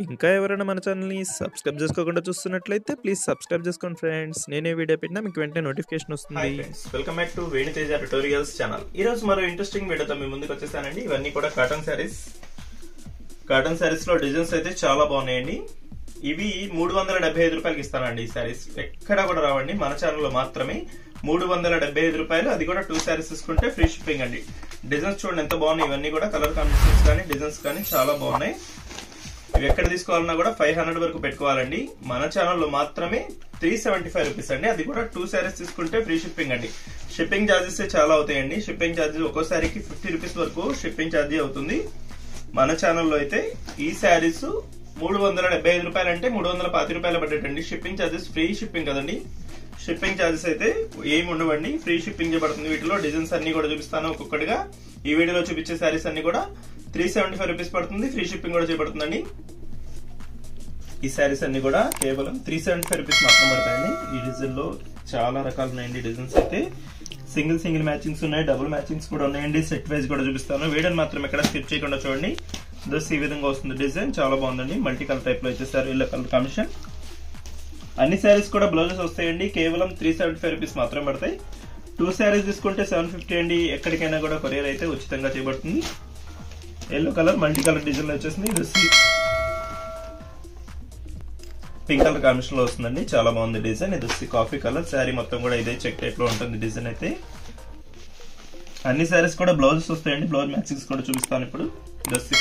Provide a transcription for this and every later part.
ఇంకా ఎవరైనా మన ఛానల్‌ని సబ్స్క్రైబ్ చేసుకోకుండా చూస్తున్నట్లయితే ప్లీజ్ సబ్స్క్రైబ్ చేసుకోండి ఫ్రెండ్స్. నేనే వీడియో పెట్టినా మీకు వెంటనే నోటిఫికేషన్ వస్తుంది. Hi friends, welcome back to Venu Teja tutorials channel. ఈ రోజు మరో ఇంట్రెస్టింగ్ వీడియోతో మీ ముందుకు వచ్చేసానండి. ఇవన్నీ కూడా కాటన్ సారీస్. కాటన్ సారీస్ లో డిజైన్స్ అయితే చాలా బాగున్నాయండి. ఇవి 375 రూపాయలకి ఇస్తానండి. ఈ సారీస్ ఎక్కడ కూడా రావండి, మన ఛానల్లో మాత్రమే 375 రూపాయలు. అది కూడా 2 సారీస్ తీసుకుంటే ఫ్రీ షిప్పింగ్ అండి. డిజైన్స్ చూడండి ఎంత బాగున్నాయి. ఇవన్నీ కూడా కలర్ కాంబినేషన్స్ కానీ డిజైన్స్ కానీ చాలా బాగున్నాయి. ఇవి ఎక్కడ తీసుకోవాలన్నా కూడా 500 వరకు పెట్టుకోవాలండి. మన ఛానల్లో మాత్రమే 375 రూపీస్ అండి. అది కూడా 2 సారీస్ తీసుకుంటే ఫ్రీ షిప్పింగ్ అండి. షిప్పింగ్ ఛార్జెస్ చాలా అవుతాయండి. షిప్పింగ్ ఛార్జెస్ ఒక్కోసారికి 50 రూపీస్ వరకు షిప్పింగ్ ఛార్జీ అవుతుంది. మన ఛానల్లో అయితే ఈ శారీస్ 375 రూపాయలు అంటే 320 రూపాయలు పడ్డేటండి. షిప్పింగ్ ఛార్జెస్ ఫ్రీ షిప్పింగ్ కదండి. షిప్పింగ్ ఛార్జెస్ అయితే ఏమి ఉండవండి, ఫ్రీ షిప్పింగ్ చేయబడుతుంది. వీటిలో డిజైన్స్ అన్ని కూడా చూపిస్తాను ఒక్కొక్కటిగా. ఈ వీడియోలో చూపించే శారీస్ అన్ని కూడా 375 రూపీస్ పడుతుంది. ఫ్రీ షిప్పింగ్ కూడా చేయబడుతుందండి. ఈ శారీస్ అన్ని కూడా కేవలం 375 రూపీస్ మాత్రం పడతాయండి. ఈ డిజైన్ లో చాలా రకాలు ఉన్నాయండి. డిజైన్స్ అయితే సింగిల్ మ్యాచింగ్స్ ఉన్నాయి, డబుల్ మ్యాచింగ్స్ కూడా ఉన్నాయండి. సెట్ వైజ్ కూడా చూపిస్తాను. వీడియోని మాత్రం ఎక్కడ స్కిప్ చేయకుండా చూడండి. దస్ ఈ విధంగా వస్తుంది డిజైన్, చాలా బాగుందండి. మల్టీ కలర్ టైప్ లో వచ్చేసారు, ఎల్లో కలర్ కాంబినేషన్. అన్ని శారీస్ కూడా బ్లౌజెస్ వస్తాయండి. కేవలం 375 రూపీస్ మాత్రం పడతాయి. 2 శారీస్ తీసుకుంటే 750 అండి. ఎక్కడికైనా కూడా కొరియర్ అయితే ఉచితంగా చేయబడుతుంది. Yellow colour multi colour design లో వచ్చేసింది. పింక్ కలర్ కాంబినేషన్ లో వస్తుందండి, చాలా బాగుంది డిజైన్. ఇది కాఫీ కలర్. శారీ మొత్తం కూడా ఇదే చెక్ టైప్ లో ఉంటుంది డిజైన్ అయితే. అన్ని శారీస్ కూడా బ్లౌజెస్ వస్తాయండి. బ్లౌజ్ మ్యాచింగ్స్ కూడా చూపిస్తాను ఇప్పుడు.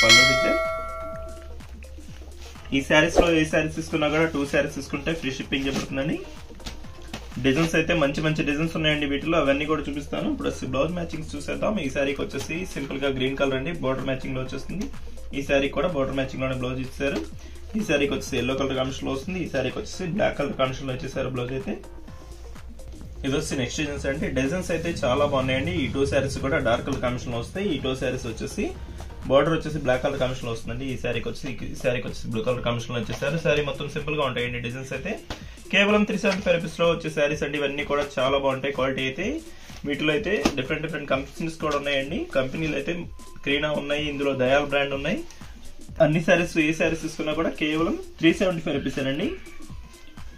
పళ్ళు డిజైన్. ఈ శారీస్ లో ఏ శారీస్ తీసుకున్నా కూడా 2 శారీస్ తీసుకుంటే ఫ్రీ షిప్పింగ్ చేయబడుతుందండి. డిజైన్స్ అయితే మంచి డిజైన్స్ ఉన్నాయండి వీటిలో. అవన్నీ కూడా చూపిస్తాను ఇప్పుడు. బ్లౌజ్ మ్యాచింగ్స్ చూసేద్దాం. ఈ శారీకి వచ్చేసి సింపుల్ గా గ్రీన్ కలర్ అండి, బోర్డర్ మ్యాచింగ్ లో వచ్చేస్తుంది. ఈ శారీ కూడా బోర్డర్ మ్యాచింగ్ లోనే బ్లౌజ్ ఇచ్చారు. ఈ శారీకి వచ్చేసి ఎల్లో కలర్ కాంబినేషన్ లో వస్తుంది. ఈ శారీకి వచ్చేసి బ్లాక్ కలర్ కాంబినేషన్ లో వచ్చేసారు బ్లౌజ్ అయితే. ఇది వచ్చి నెక్స్ట్ డిజైన్స్ అంటే డిజైన్స్ అయితే చాలా బాగున్నాయండి. ఈ 2 శారీస్ కూడా డార్క్ కలర్ కాంబినేషన్ లో వస్తాయి. ఈ 2 శారీస్ వచ్చేసి బోర్డర్ వచ్చేసి బ్లాక్ కలర్ కాంబినేషన్ లో వస్తుందండి. ఈ శారీకి వచ్చేసి బ్లూ కలర్ కాంబినేషన్ లో వచ్చేసారు. శారీ మొత్తం సింపుల్ గా ఉంటాయండి. డిజైన్స్ అయితే కేవలం 375 రూపీస్ లో వచ్చే శారీస్ అండి. ఇవన్నీ కూడా చాలా బాగుంటాయి. క్వాలిటీ అయితే వీటిలో అయితే డిఫరెంట్ కంపెనీస్ కూడా ఉన్నాయండి. కంపెనీలు అయితే క్రీనా ఉన్నాయి, ఇందులో దయాల్ బ్రాండ్ ఉన్నాయి. అన్ని శారీస్ ఏ శారీస్ తీసుకున్నా కూడా కేవలం 375 రూపీస్ అండి.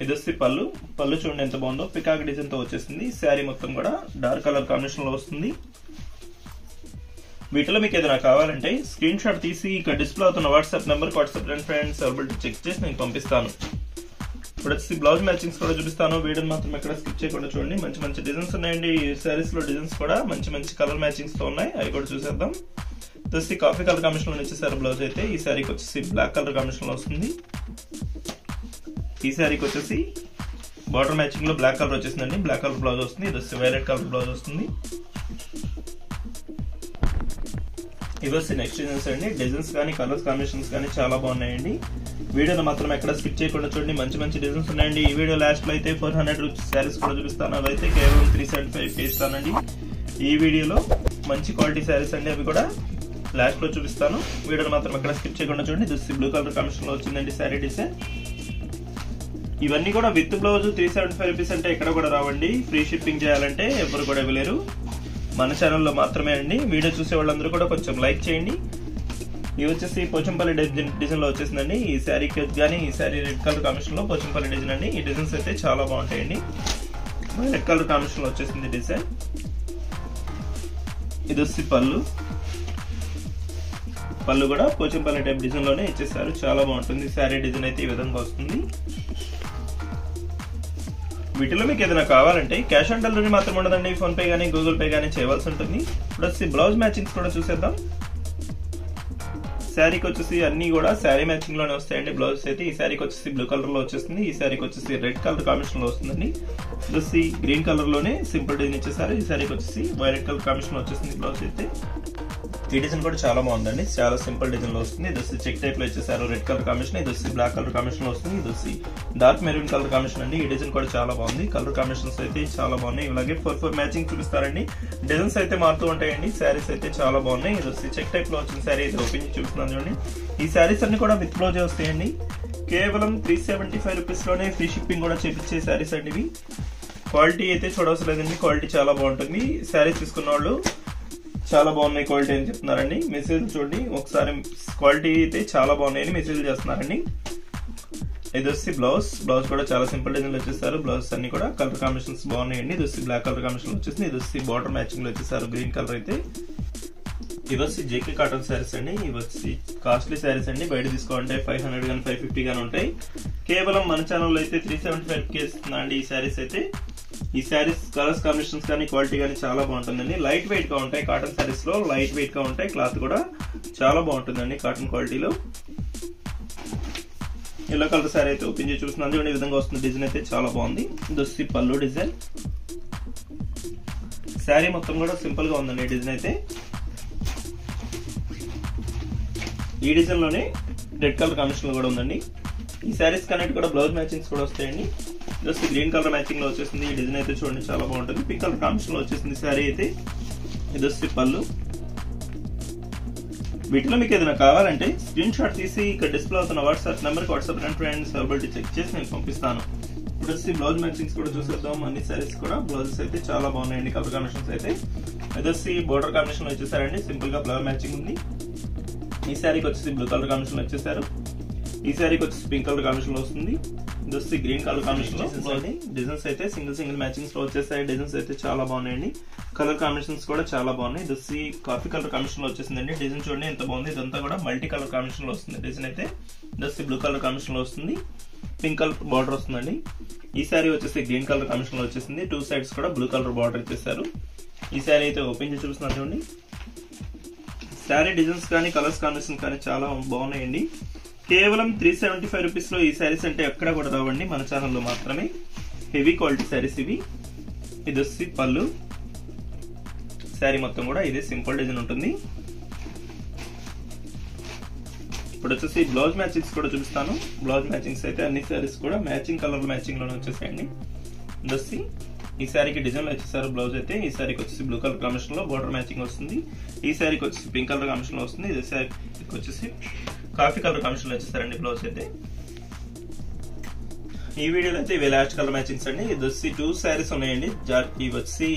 ఇది వచ్చి పళ్ళు చూడండి ఎంత బాగుందో. పికాక్ డిజైన్ తో వచ్చేసింది. శారీ మొత్తం కూడా డార్క్ కలర్ కాంబినేషన్ లో వస్తుంది. వీటిలో మీకు ఏదైనా కావాలంటే స్క్రీన్ షాట్ తీసి ఇక్కడ డిస్ప్లే అవుతున్న WhatsApp number friends availability check చేసి నేను పంపిస్తాను. ఇప్పుడు వచ్చి బ్లౌజ్ మ్యాచింగ్స్ కూడా చూపిస్తాను. వీడియోని మాత్రం ఎక్కడ స్కిప్ చేయకుండా చూడండి. మంచి డిజైన్స్ ఉన్నాయండి. ఈ శారీస్ లో డిజైన్స్ కూడా మంచి కలర్ మ్యాచింగ్స్ తో ఉన్నాయి. అవి కూడా చూసేద్దాం. వచ్చి కాఫీ కలర్ కాంబినేషన్ లో వచ్చేసారు బ్లౌజ్ అయితే. ఈ శారీకి వచ్చేసి బ్లాక్ కలర్ కాంబినేషన్ లో వస్తుంది. ఈ శారీకి వచ్చేసి బార్డర్ మ్యాచింగ్ లో బ్లాక్ కలర్ వచ్చేసిందండి. బ్లాక్ కలర్ బ్లౌజ్ వస్తుంది. ఇది వచ్చి వైలెట్ కలర్ బ్లౌజ్ వస్తుంది. ఇది వచ్చి నెక్స్ట్ డిజైన్స్ అండి. డిజైన్స్ కానీ కలర్స్ కాంబినేషన్స్ కానీ చాలా బాగున్నాయండి. వీడియోని మాత్రం ఎక్కడ స్కిప్ చేయకుండా చూడండి. మంచి డిజైన్స్ ఉన్నాయండి. ఈ వీడియో లాస్ట్ లో అయితే 400 రూపీస్ శారీస్ కూడా చూపిస్తాను. అవి అయితే కేవలం 375 ఇస్తానండి. ఈ వీడియోలో మంచి క్వాలిటీ శారీస్ అండి. అవి కూడా లాస్ట్ లో చూపిస్తాను. వీడియోని మాత్రం ఎక్కడ స్కిప్ చేయకుండా చూడండి. ఇది బ్లూ కలర్ కాంబినేషన్ లో వచ్చిందండి శారీ డిజైన్. ఇవన్నీ కూడా విత్ బ్లౌజ్ 375 రూపీస్ అంటే ఎక్కడ కూడా రావండి. ఫ్రీ షిప్పింగ్ చేయాలంటే ఎవరు కూడా ఇవ్వలేరు. మన ఛానల్లో మాత్రమే అండి. వీడియో చూసే వాళ్ళందరూ కూడా కొంచెం లైక్ చేయండి. ఇవి వచ్చేసి పోచంపల్లి డిజైన్ లో వచ్చేసిందండి. ఈ శారీకి కానీ ఈ శారీ రెడ్ కలర్ కాంబినేషన్ లో పోచంపల్లి డిజైన్ అండి. ఈ డిజైన్స్ అయితే చాలా బాగుంటాయండి. రెడ్ కలర్ కాంబినేషన్ లో వచ్చేసింది డిజైన్. ఇది వచ్చి పళ్ళు కూడా పోచంపల్లి టైప్ డిజైన్ లోనే ఇచ్చేసారు. చాలా బాగుంటుంది. శారీ డిజైన్ అయితే ఈ విధంగా వస్తుంది. వీటిలో మీకు ఏదైనా కావాలంటే క్యాష్ ఆన్ డెలివరీ మాత్రం ఉండదండి. ఫోన్ పే కానీ గూగుల్ పే కానీ చేయవలసి ఉంటుంది. ఇప్పుడు వచ్చి బ్లౌజ్ మ్యాచింగ్స్ కూడా చూసేద్దాం. శారీకి వచ్చేసి అన్ని కూడా శారీ మ్యాచింగ్ లోనే వస్తాయండి బ్లౌజెస్ అయితే. ఈ శారీకి వచ్చేసి బ్లూ కలర్ లో వచ్చేస్తుంది. ఈ శారీకి వచ్చేసి రెడ్ కలర్ కాంబినేషన్ లో వస్తుందండి. ఇది గ్రీన్ కలర్ లోనే సింపుల్ డిజైన్ ఇచ్చేసారు. ఈ శారీకి వచ్చేసి వైలెట్ కలర్ కాంబినేషన్ లో వచ్చేసింది బ్లౌజ్ అయితే. ఈ డిజైన్ కూడా చాలా బాగుందండి. చాలా సింపుల్ డిజైన్ లో వస్తుంది. ఇది చెక్ టైప్ లో ఇచ్చేసారు రెడ్ కలర్ కాంబినేషన్. ఇది బ్లాక్ కలర్ కాంబినేషన్ లో వస్తుంది. ఇది డార్క్ మెరూన్ కలర్ కాంబినేషన్ అండి. ఈ డిజైన్ కూడా చాలా బాగుంది. కలర్ కాంబినేషన్స్ అయితే చాలా బాగున్నాయి. ఇలాగే 4 మ్యాచింగ్ చూపిస్తారండి. డిజైన్స్ అయితే మారుతూ ఉంటాయండి. శారీస్ అయితే చాలా బాగున్నాయి. ఇది చెక్ టైప్ లో వచ్చిన శారీ ఇది ఓపెన్ చూపిస్తున్నాను చూడండి. ఈ శారీస్ అన్ని కూడా విత్ బ్లౌజ్ వస్తాయండి. కేవలం 375 రూపీస్ లోనే ఫ్రీ షిప్పింగ్ కూడా చేపించే శారీస్ అండి ఇవి. క్వాలిటీ అయితే చూడవసరం లేదండి. క్వాలిటీ చాలా బాగుంటుంది. శారీస్ తీసుకున్న వాళ్ళు చాలా బాగున్నాయి క్వాలిటీ అని చెప్తున్నారండి. మెసేజ్ చూడండి ఒకసారి, క్వాలిటీ అయితే చాలా బాగున్నాయని మెసేజ్ చేస్తున్నారండి. ఇది వచ్చి బ్లౌజ్ కూడా చాలా సింపుల్ డిజైన్ లో వచ్చేసారు. బ్లౌజ్ అన్ని కూడా కలర్ కాంబినేషన్స్ బాగున్నాయండి. ఇది వచ్చి బ్లాక్ కలర్ కాంబినేషన్ వచ్చేసింది. ఇది వచ్చి బార్డర్ మ్యాచింగ్ లో వచ్చేసారు గ్రీన్ కలర్ అయితే. ఇవి వచ్చి జేకే కాటన్ శారీస్ అండి. ఇవి వచ్చి కాస్ట్లీ శారీస్ అండి. బయట తీసుకోవాలంటే 500 గానీ 550 గానీ ఉంటాయి. కేవలం మన ఛానల్లో అయితే 375 ఇస్తున్నా అండి ఈ శారీస్ అయితే. ఈ శారీస్ కలర్స్ కాంబినేషన్స్ కానీ క్వాలిటీ కానీ చాలా బాగుంటుందండి. లైట్ వెయిట్ గా ఉంటాయి. కాటన్ శారీస్ లో లైట్ వెయిట్ గా ఉంటాయి. క్లాత్ కూడా చాలా బాగుంటుందండి కాటన్ క్వాలిటీలో. ఎల్లో కలర్ శారీ అయితే ఓపెన్ చేసి చూస్తున్నాను. చూడండి ఈ విధంగా వస్తుంది. డిజైన్ అయితే చాలా బాగుంది. ఇది వచ్చి పళ్ళు డిజైన్. శారీ మొత్తం కూడా సింపుల్ గా ఉందండి డిజైన్ అయితే. ఈ డిజైన్ లోనే రెడ్ కలర్ కాంబినేషన్ కూడా ఉందండి. ఈ శారీస్ కనెక్ట్ కూడా బ్లౌజ్ మ్యాచింగ్స్ కూడా వస్తాయండి. జస్ట్ గ్రీన్ కలర్ మ్యాచింగ్ లో వచ్చేసింది. ఈ డిజైన్ అయితే చూడండి చాలా బాగుంటుంది. పింక్ కలర్ కాంబినేషన్ లో వచ్చేసింది శారీ అయితే. ఇది వచ్చి పళ్ళు. వీటిలో మీకు ఏదైనా కావాలంటే స్క్రీన్ షాట్ తీసి ఇక్కడ డిస్ప్లే అవుతున్న వాట్సాప్ నెంబర్ కి వాట్సాప్ ఫ్రెండ్స్ అవైలబిలిటీ చెక్ చేసి నేను పంపిస్తాను. ఇప్పుడు వచ్చి బ్లౌజ్ మ్యాచింగ్స్ కూడా చూసేద్దాం. అన్ని శారీస్ కూడా బ్లౌజెస్ అయితే చాలా బాగున్నాయండి. కలర్ కాంబినేషన్స్ అయితే ఇది వచ్చి బోర్డర్ కాంబినేషన్ లో వచ్చేసారండి. సింపుల్ గా ఫ్లవర్ మ్యాచింగ్ ఉంది. ఈ శారీకి వచ్చేసి బ్లూ కలర్ కాంబినేషన్ లో వచ్చేసారు. ఈ శారీకి వచ్చేసి పింక్ కలర్ కాంబినేషన్ లో వస్తుంది. ఇది వచ్చి గ్రీన్ కలర్ కాంబినేషన్ లో డిజైన్స్ అయితే సింగిల్ మ్యాచింగ్స్ లో వచ్చేసాయి. డిజైన్స్ అయితే చాలా బాగున్నాయండి. కలర్ కాంబినేషన్స్ కూడా చాలా బాగున్నాయి. ఇది వచ్చి కాఫీ కలర్ కాంబినేషన్ లో వచ్చేసిందండి. డిజైన్ చూడండి ఎంత బాగుంది. ఇదంతా కూడా మల్టీ కలర్ కాంబినేషన్ లో వస్తుంది. డిజైన్ అయితే ఇది వచ్చి బ్లూ కలర్ కాంబినేషన్ లో వస్తుంది. పింక్ కలర్ బార్డర్ వస్తుందండి. ఈ శారీ వచ్చేసి గ్రీన్ కలర్ కాంబినేషన్ లో వచ్చేసింది. 2 సైడ్స్ కూడా బ్లూ కలర్ బార్డర్ ఇచ్చేసారు. ఈ శారీ అయితే ఓపెన్ చేసి చూస్తున్నారు చూడండి. శారీ డిజైన్స్ కానీ కలర్స్ కాంబినేషన్ కానీ చాలా బాగున్నాయండి. కేవలం 375 రూపీస్ లో ఈ శారీస్ అంటే ఎక్కడ కూడా రావండి, మన ఛానల్లో మాత్రమే. హెవీ క్వాలిటీ శారీస్ ఇవి. ఇది వచ్చి పళ్ళు. శారీ మొత్తం కూడా ఇదే సింపుల్ డిజైన్ ఉంటుంది. ఇప్పుడు వచ్చేసి బ్లౌజ్ మ్యాచింగ్స్ కూడా చూపిస్తాను. బ్లౌజ్ మ్యాచింగ్స్ అయితే అన్ని శారీస్ కూడా మ్యాచింగ్ కలర్ మ్యాచింగ్ లోనే వచ్చేసాయండి. ఇది వచ్చి ఈ శారీకి డిజైన్ లో వచ్చేసారు బ్లౌజ్ అయితే. ఈ శారీకి వచ్చేసి బ్లూ కలర్ కాంబినేషన్ లో బోర్డర్ మ్యాచింగ్ వస్తుంది. ఈ శారీకి వచ్చేసి పింక్ కలర్ కాంబినేషన్ లో వస్తుంది. ఇది శారీకి వచ్చేసి కాఫీ కలర్ కాంబినేషన్ లో వచ్చేసారండి బ్లౌజ్ అయితే. ఈ వీడియోలో అయితే ఇవి లాస్ట్ కలర్ మ్యాచింగ్స్ అండి. ఇది వచ్చి 2 శారీస్ ఉన్నాయండి. ఇవి వచ్చి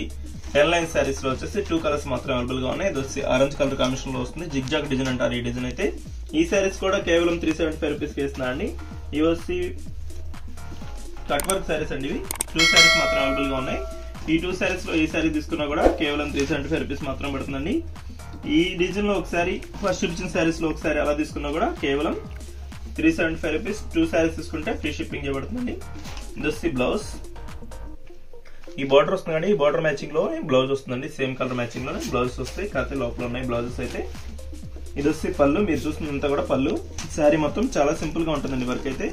10 లైన్ శారీస్ లో వచ్చేసి 2 కలర్స్ మాత్రం అవైలబుల్ గా ఉన్నాయి. ఇది వచ్చి ఆరెంజ్ కలర్ కాంబినేషన్ లో వస్తుంది. జిగ్ జాగ్ డిజైన్ అంటారు ఈ డిజైన్ అయితే. ఈ శారీస్ కూడా కేవలం 375 రూపీస్ కి ఇస్తున్నా అండి. ఇవి వచ్చి కట్ వర్క్ శారీస్ అండి. ఇవి 2 శారీస్ మాత్రం అవైలబుల్ గా ఉన్నాయి. ఈ 2 శారీస్ లో ఈ శారీ తీసుకున్నా కూడా కేవలం 375 రూపీస్ మాత్రం పడుతుందండి. ఈ డిజైన్ లో ఒకసారి ఫస్ట్ చూపించిన శారీస్ లో ఒకసారి అలా తీసుకున్నా కూడా కేవలం 375 రూపీస్. 2 శారీస్ తీసుకుంటే ఫ్రీ షిప్పింగ్ చేయబడుతుందండి. ఇది వచ్చి బ్లౌజ్. ఈ బార్డర్ వస్తుందండి. ఈ బార్డర్ మ్యాచింగ్ లో బ్లౌజ్ వస్తుందండి. సేమ్ కలర్ మ్యాచింగ్ లో బ్లౌజెస్ వస్తాయి. కాకపోతే లోపల ఉన్నాయి బ్లౌజెస్ అయితే. ఇది వచ్చి పళ్ళు. మీరు చూస్తున్నంత కూడా పళ్ళు. శారీ మొత్తం చాలా సింపుల్ గా ఉంటుందండి వర్క్ అయితే.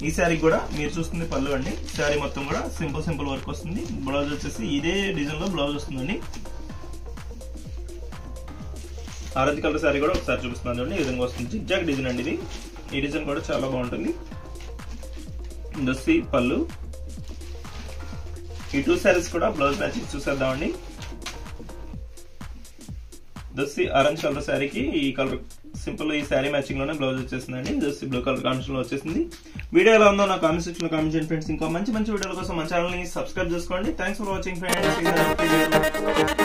ఈ శారీ కూడా మీరు చూస్తుంది పళ్ళు అండి. శారీ మొత్తం కూడా సింపుల్ వర్క్ వస్తుంది. బ్లౌజ్ వచ్చేసి ఇదే డిజైన్ లో బ్లౌజ్ వస్తుందండి. ఆరెంజ్ కలర్ శారీ కూడా ఒకసారి చూపిస్తున్నాను చూడండి. ఈ విధంగా వస్తుంది. జిగ్ జాగ్ డిజైన్ అండి ఇది. ఈ డిజైన్ కూడా చాలా బాగుంటుంది. ఇది వచ్చి పళ్ళు. ఈ 2 శారీస్ కూడా బ్లౌజ్ మ్యాచింగ్ చూసేద్దామండి. ఇది వచ్చి ఆరెంజ్ కలర్ శారీకి ఈ కలర్ సింపుల్ ఈ శారీ మ్యాచింగ్ లోనే బ్లౌజ్ వచ్చేసిందండి. ఇది వచ్చి బ్లూ కలర్ కాంబినేషన్ లో వచ్చేసింది. వీడియో ఎలా ఉందో నా కామెంట్ సెక్షన్ లో కామెంట్ చేయండి ఫ్రెండ్స్. ఇంకా మంచి వీడియోల కోసం మన ఛానల్ ని సబ్స్క్రైబ్ చేసుకోండి. Thanks for watching friends.